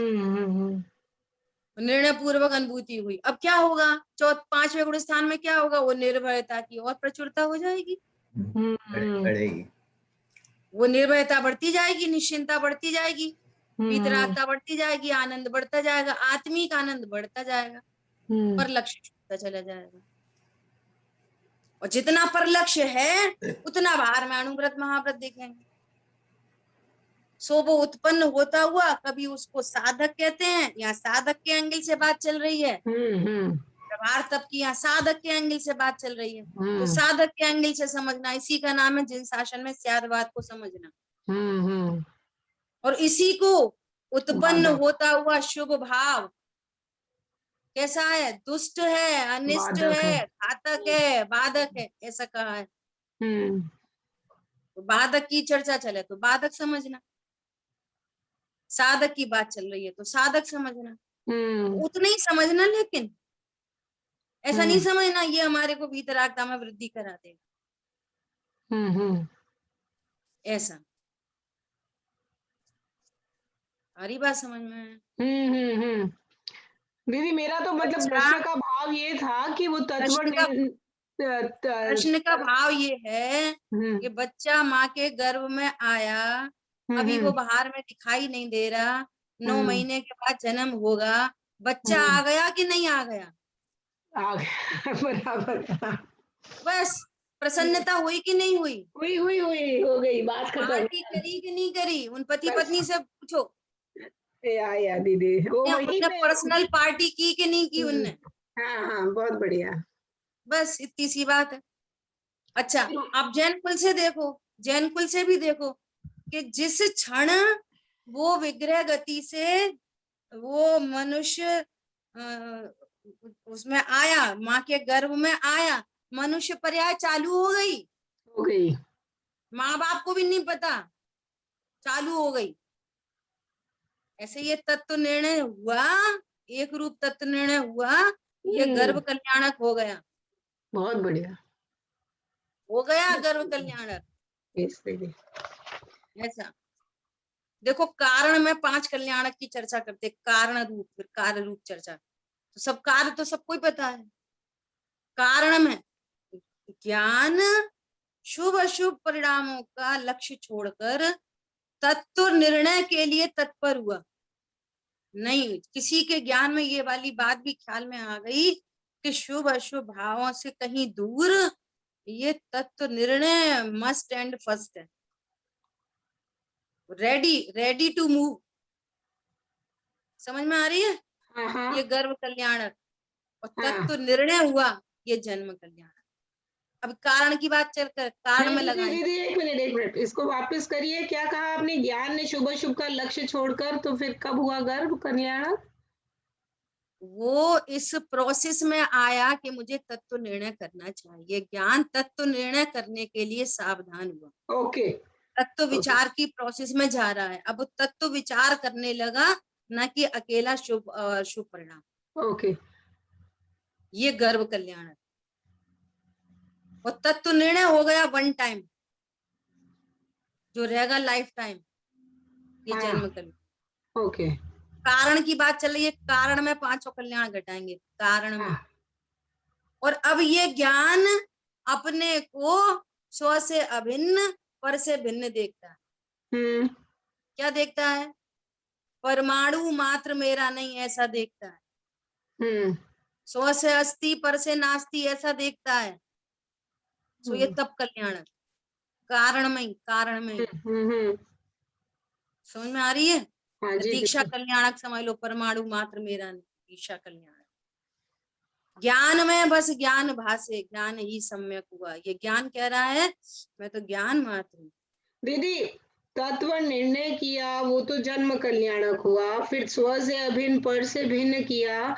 निर्णय पूर्वक अनुभूति हुई। अब क्या होगा? पांचवें गुण स्थान में क्या होगा? वो निर्भयता की और प्रचुरता हो जाएगी, बढ़ेगी। वो निर्भयता बढ़ती जाएगी, निश्चिंता बढ़ती जाएगी, वीतरागता बढ़ती जाएगी, आनंद बढ़ता जाएगा, आत्मिक आनंद बढ़ता जाएगा, पर लक्ष्य छूटता चला जाएगा। और जितना पर लक्ष्य है उतना बाहर में अणुव्रत महाव्रत देखेंगे। सो वो उत्पन्न होता हुआ, कभी उसको साधक कहते हैं, यहाँ साधक के एंगल से बात चल रही है, व्यवहार तब की यहाँ साधक के एंगल से बात चल रही है। तो साधक के एंगल से समझना, इसी का नाम है जिन शासन में स्यादवाद को समझना। और इसी को उत्पन्न होता हुआ शुभ भाव कैसा है? दुष्ट है, अनिष्ट है, घातक है, बाधक है, ऐसा कहा है। तो बाधक की चर्चा चले तो बाधक समझना, साधक की बात चल रही है तो साधक समझना, उतना ही समझना, लेकिन ऐसा नहीं समझना ये हमारे को वीतरागता में वृद्धि करा देगा, ऐसा। सारी बात समझ में? दीदी मेरा तो मतलब प्रश्न का भाव ये था कि वो तत्व प्रश्न का भाव ये है कि बच्चा माँ के गर्भ में आया, अभी वो बाहर में दिखाई नहीं दे रहा, 9 महीने के बाद जन्म होगा, बच्चा आ गया कि नहीं आ गया? आ गया। बराबर। बस प्रसन्नता हुई कि नहीं हुई? हुई हो गई, बात खत्म। पार्टी करी कि नहीं करी? उन पति पत्नी से पूछो, या दीदी वो वही उनने पर्सनल पार्टी की कि नहीं की उनने? हाँ, बहुत बढ़िया। बस इतनी सी बात है। अच्छा, आप जैन कुल से देखो, जैन कुल से भी देखो कि जिस क्षण वो विग्रह गति से वो मनुष्य उसमें आया, माँ के गर्भ में आया, मनुष्य पर्याय चालू हो गई। माँ बाप को भी नहीं पता, चालू हो गई। ऐसे ये तत्व निर्णय हुआ, एक रूप तत्व निर्णय हुआ, ये गर्भ कल्याणक हो गया। बहुत बढ़िया हो गया गर्भ कल्याणक। ऐसा देखो, कारण में 5 कल्याणक की चर्चा करते, कारण रूप, फिर कार्य रूप चर्चा। तो सब कार्य तो सबको ही पता है। कारण में ज्ञान शुभ अशुभ परिणामों का लक्ष्य छोड़कर तत्व निर्णय के लिए तत्पर हुआ। नहीं, किसी के ज्ञान में ये वाली बात भी ख्याल में आ गई कि शुभ अशुभ भावों से कहीं दूर ये तत्व निर्णय मस्ट एंड फर्स्ट है, रेडी टू मूव। समझ में आ रही है? ये गर्भ कल्याणक और तत्व निर्णय हुआ, ये जन्म कल्याणक। अब कारण की बात चलकर कारण में लगाएं। दीदी एक मिनट इसको वापस करिए। क्या कहा आपने? ज्ञान ने शुभ अशुभ का लक्ष्य छोड़कर, तो फिर कब हुआ गर्भ कल्याणक? वो इस प्रोसेस में आया कि मुझे तत्व निर्णय करना चाहिए, ज्ञान तत्व निर्णय करने के लिए सावधान हुआ। ओके, तत्व विचार की प्रोसेस में जा रहा है, अब वो तत्व विचार करने लगा, न कि अकेला शुभ शुभ परिणाम। ओके, ये गर्भ कल्याण, और तत्व निर्णय हो गया वन टाइम, जो रहेगा लाइफ टाइम, ये जन्म कल्याण। ओके। कारण की बात चल रही है, कारण में 5 कल्याण घटाएंगे, कारण में। और अब ये ज्ञान अपने को स्व से अभिन्न, पर से भिन्न देखता है। क्या देखता है? परमाणु मात्र मेरा नहीं, ऐसा देखता है। स्व से अस्ति, पर से नास्ति, ऐसा देखता है। सो ये तब कल्याण, कारण में, कारण में। समझ में आ रही है? दीक्षा कल्याणक समझ लो, परमाणु मात्र मेरा नहीं, दीक्षा कल्याण। ज्ञान में बस ज्ञान भाषे, ज्ञान ही सम्यक हुआ। ये ज्ञान कह रहा है मैं तो ज्ञान मात्र हूँ। दीदी तत्व निर्णय किया, वो तो जन्म कल्याणक हुआ, फिर स्व से अभिन्न, पर से भिन्न किया,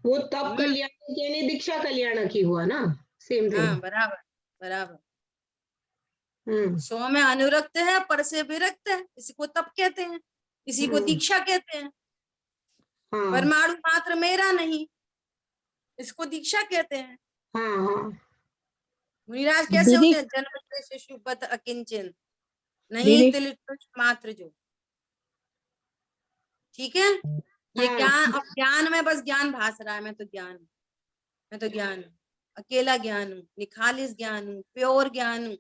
वो तब कल्याणक यानी दीक्षा कल्याणक ही हुआ ना? Same thing. हाँ, बराबर बराबर। स्व में अनुरक्त है, पर से विरक्त है, इसी को तप कहते हैं, इसी को दीक्षा कहते हैं। परमाणु मात्र मेरा नहीं, इसको दीक्षा कहते हैं। हाँ हाँ मुनिराज कैसे दीदी होते हैं? जन्म से शिशुपत अकिंचन, नहीं दीदी तिल तुच्छ मात्र जो। ठीक है, ये हाँ ज्ञान, अब ज्ञान में बस ज्ञान भास रहा है, मैं तो ज्ञान हूँ, मैं तो ज्ञान हूँ, अकेला ज्ञान हूँ, निखालिस ज्ञान हूँ, प्योर ज्ञान हूँ।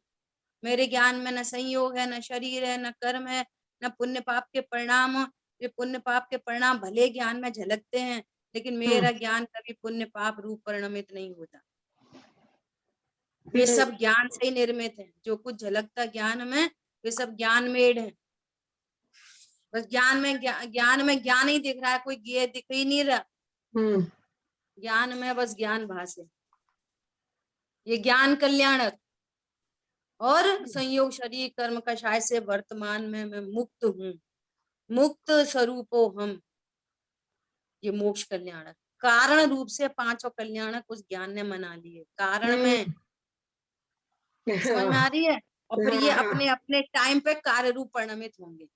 मेरे ज्ञान में न संयोग है, न शरीर है, न कर्म है, न पुण्य पाप के परिणाम। ये पुण्य पाप के परिणाम भले ज्ञान में झलकते हैं, लेकिन मेरा ज्ञान कभी पुण्य पाप रूप परिणमित नहीं होता। वे सब ज्ञान से ही निर्मित है। जो कुछ झलकता ज्ञान में, वे सब ज्ञान मेड है। बस ज्ञान में ज्ञान ही दिख रहा है, कोई ये दिख ही नहीं रहा। ज्ञान में बस ज्ञान भास है। ये ज्ञान कल्याणक और संयोग शरीर कर्म कषाय से वर्तमान में मैं मुक्त हूँ, मुक्त स्वरूपो हम। ये मोक्ष कल्याणक कारण रूप से पांचों कल्याणक उस ज्ञान ने मना लिए कारण में। समझ में आ रही है? और फिर ये अपने अपने टाइम पे कार्य रूप परिणमित होंगे।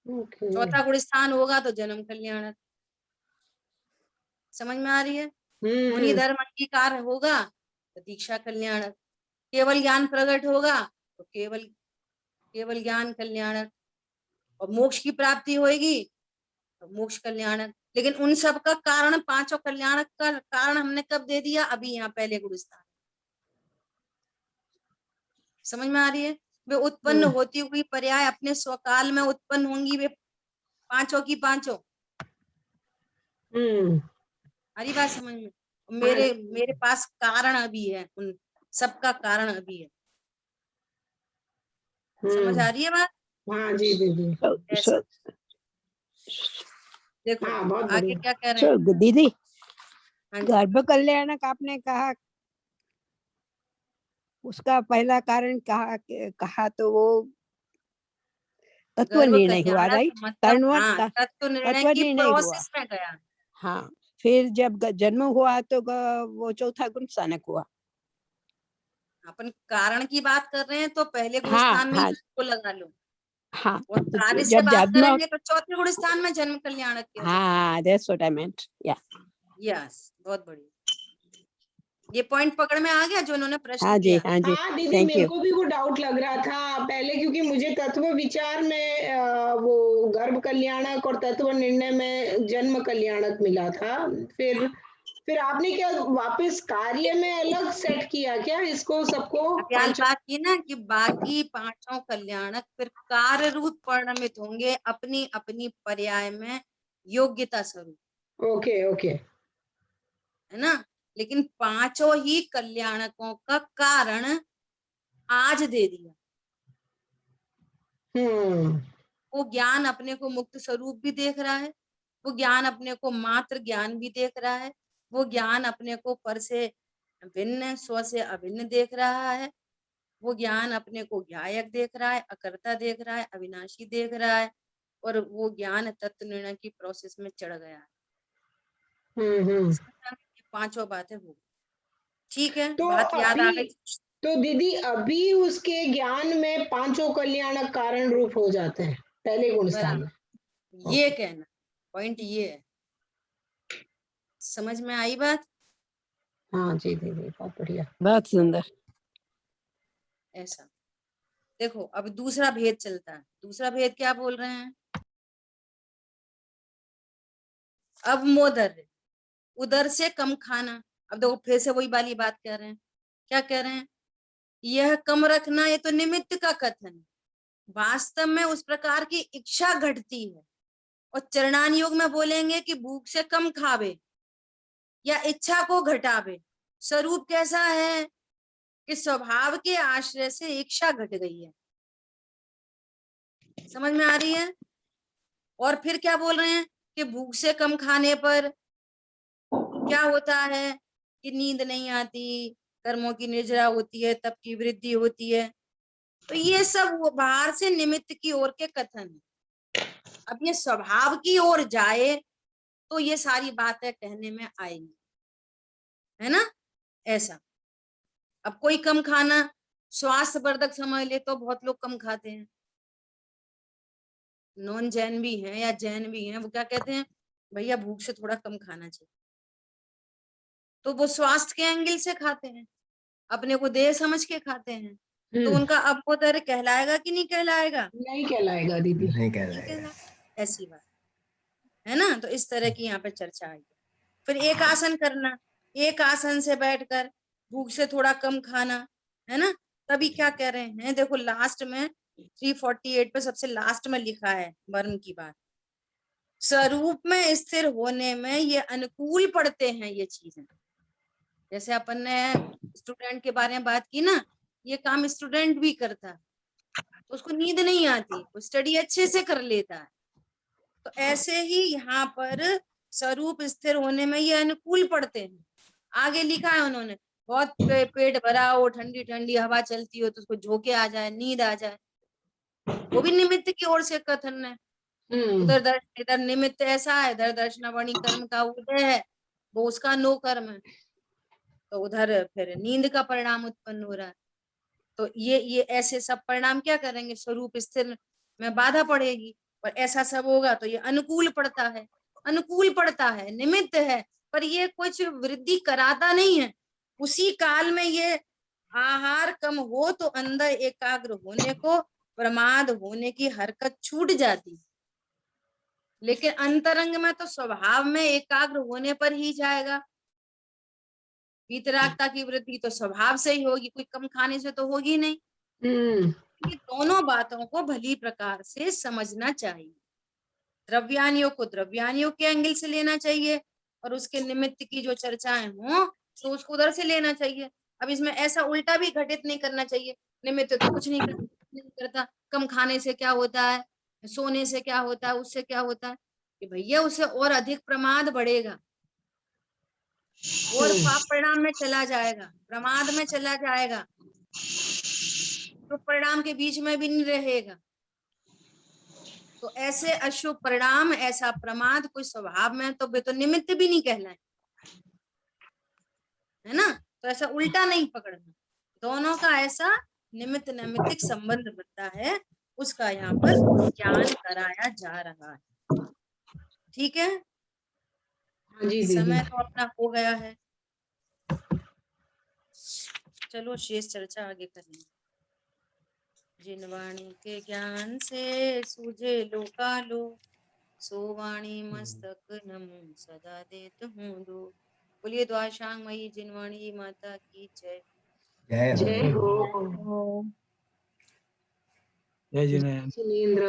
चौथा गुण स्थान होगा तो जन्म कल्याणक। समझ में आ रही है? मुनि धर्म अंगीकार होगा तो दीक्षा कल्याणक। केवल ज्ञान प्रकट होगा तो केवल ज्ञान कल्याणक। और मोक्ष की प्राप्ति होगी तो मोक्ष कल्याणक। लेकिन उन सब का कारण, पांचों कल्याणक का कारण हमने कब दे दिया? अभी यहाँ पहले गुण स्थान। समझ में आ रही है? वे उत्पन्न होती हुई पर्याय अपने स्वकाल में उत्पन्न होंगी, वे पांचों की पांचों। हरी बात समझ में? मेरे पास कारण अभी है, उन सबका कारण अभी है। समझ आ रही है बात? हाँ जी दीदी। ऐसा देखो बहुत आगे बढ़िया। क्या कह रहे हैं। दीदी हाँ जी। गर्भ कल्याणक आपने कहा, उसका पहला कारण कहा तो वो तत्व गर्भ निर्णय हुआ, कल्याणक राइट? मतलब हाँ, तत्व निर्णय तत्व की निर्णय हुआ। प्रोसेस में गया। हाँ, फिर जब जन्म हुआ तो वो चौथा गुण स्थानक हुआ। अपन कारण की बात कर रहे हैं तो पहले गुण हाँ स्थान में हाँ को लगा लो। हाँ, और तो कार्य से जब बात जन्म, करेंगे तो चौथे गुण स्थान में जन्म कल्याणक के। हाँ, that's what I meant, yeah. Yes, बहुत बढ़िया। ये पॉइंट पकड़ में आ गया जो उन्होंने प्रश्न हाँ जी, किया। हाँ जी, हाँ दीदी, थैंक मेरे यू। को भी वो डाउट लग रहा था पहले, क्योंकि मुझे तत्व विचार में वो गर्भ कल्याणक और तत्व निर्णय में जन्म कल्याणक मिला था। फिर आपने क्या वापस कार्य में अलग सेट किया क्या इसको सबको? अत्याल बात की ना कि बाकी पांचों कल्याणक फिर कार्य रूप परिणमित होंगे अपनी अपनी पर्याय में योग्यता स्वरूप। ओके ओके, है ना? लेकिन पांचों ही कल्याणकों का कारण आज दे दिया। वो ज्ञान अपने को मुक्त स्वरूप भी देख रहा है, वो ज्ञान अपने को मात्र ज्ञान भी देख रहा है, वो ज्ञान अपने को पर से भिन्न स्व से अभिन्न देख रहा है, वो ज्ञान अपने को ज्ञायक देख रहा है, अकर्ता देख रहा है, अविनाशी देख रहा है, और वो ज्ञान तत्व निर्णय की प्रोसेस में चढ़ गया है। पांचों बातें हो, ठीक है? तो बात याद आ गई? तो दीदी अभी उसके ज्ञान में पांचों कल्याणक कारण रूप हो जाते हैं पहले गुण स्थान में। ये कहना पॉइंट ये है। समझ में आई बात? हाँ जी दीदी, बहुत बढ़िया, बहुत सुंदर। ऐसा देखो, अब दूसरा भेद चलता है। दूसरा भेद क्या बोल रहे हैं? अब मोदर उदर से कम खाना। अब देखो फिर से वही वाली बात कह रहे हैं। क्या कह रहे हैं? यह कम रखना, ये तो निमित्त का कथन है। वास्तव में उस प्रकार की इच्छा घटती है। और चरणान योग में बोलेंगे कि भूख से कम खावे या इच्छा को घटावे। स्वरूप कैसा है कि स्वभाव के आश्रय से इच्छा घट गई है। समझ में आ रही है? और फिर क्या बोल रहे हैं कि भूख से कम खाने पर क्या होता है कि नींद नहीं आती, कर्मों की निर्जरा होती है, तप की वृद्धि होती है। तो ये सब वो बाहर से निमित्त की ओर के कथन है। अब ये स्वभाव की ओर जाए तो ये सारी बातें कहने में आएंगी, है ना? ऐसा अब कोई कम खाना स्वास्थ्य वर्धक समझ ले तो बहुत लोग कम खाते हैं। नॉन जैन भी हैं या जैन भी हैं, वो क्या कहते हैं, भैया भूख से थोड़ा कम खाना चाहिए। तो वो स्वास्थ्य के एंगल से खाते हैं, अपने को देह समझ के खाते हैं, तो हम्म, उनका अभ्युदय कहलाएगा कि नहीं कहलाएगा? नहीं कहलाएगा दीदी। नहीं कह नहीं रहा है। कहलाएगा, ऐसी बात है ना। तो इस तरह की यहाँ पे चर्चा आई। फिर एक आसन करना, एक आसन से बैठकर भूख से थोड़ा कम खाना, है ना। तभी क्या कह रहे हैं, देखो लास्ट में 348 पे सबसे लास्ट में लिखा है वर्म की बात, स्वरूप में स्थिर होने में ये अनुकूल पड़ते हैं ये चीजें। जैसे अपन ने स्टूडेंट के बारे में बात की ना, ये काम स्टूडेंट भी करता है, तो उसको नींद नहीं आती, वो स्टडी अच्छे से कर लेता है। तो ऐसे ही यहाँ पर स्वरूप स्थिर होने में ये अनुकूल पड़ते हैं। आगे लिखा है उन्होंने, बहुत पेट भरा हो, ठंडी ठंडी हवा चलती हो तो उसको झोंके आ जाए, नींद आ जाए, वो भी निमित्त की ओर से कथन है। उधर इधर निमित्त ऐसा है, इधर दर्शनावणी कर्म का उदय है, वो उसका नो कर्म है, तो उधर फिर नींद का परिणाम उत्पन्न हो रहा है। तो ये ऐसे सब परिणाम क्या करेंगे, स्वरूप स्थिर में बाधा पड़ेगी, और ऐसा सब होगा तो ये अनुकूल पड़ता है, अनुकूल पड़ता है, निमित्त है, पर ये कुछ वृद्धि कराता नहीं है। उसी काल में ये आहार कम हो तो अंदर एकाग्र होने को, प्रमाद होने की हरकत छूट जाती, लेकिन अंतरंग में तो स्वभाव में एकाग्र होने पर ही जाएगा। वीतरागता की वृद्धि तो स्वभाव से ही होगी, कोई कम खाने से तो होगी नहीं। ये दोनों बातों को भली प्रकार से समझना चाहिए। द्रव्यानियों को द्रव्यानियों के एंगल से लेना चाहिए, और उसके निमित्त की जो चर्चाएं हो तो उसको उधर से लेना चाहिए। अब इसमें ऐसा उल्टा भी घटित नहीं करना चाहिए, निमित्त तो कुछ नहीं करता, कम खाने से क्या होता है, सोने से क्या होता है, उससे क्या होता है, कि भैया उससे और अधिक प्रमाद बढ़ेगा, और पाप परिणाम में चला जाएगा, प्रमाद में चला जाएगा, तो परिणाम के बीच में भी नहीं रहेगा। तो ऐसे अशुभ परिणाम, ऐसा प्रमाद कोई स्वभाव में तो वे तो निमित्त भी नहीं कहलाए, है ना। तो ऐसा उल्टा नहीं पकड़ना, दोनों का ऐसा निमित्त नैमित्तिक संबंध बनता है, उसका यहाँ पर ज्ञान कराया जा रहा है। ठीक है, हाँ जी दीदी। समय तो अपना हो गया है, चलो शेष चर्चा आगे करेंगे। जिन वाणी के ज्ञान से सूझे लोकालो, सो वाणी मस्तक नमो सदा देत हूँ दो। बोलिए द्वाशांग मई जिनवाणी माता की जय। जय हो। जय जिनेन्द्र। जिनेन्द्र।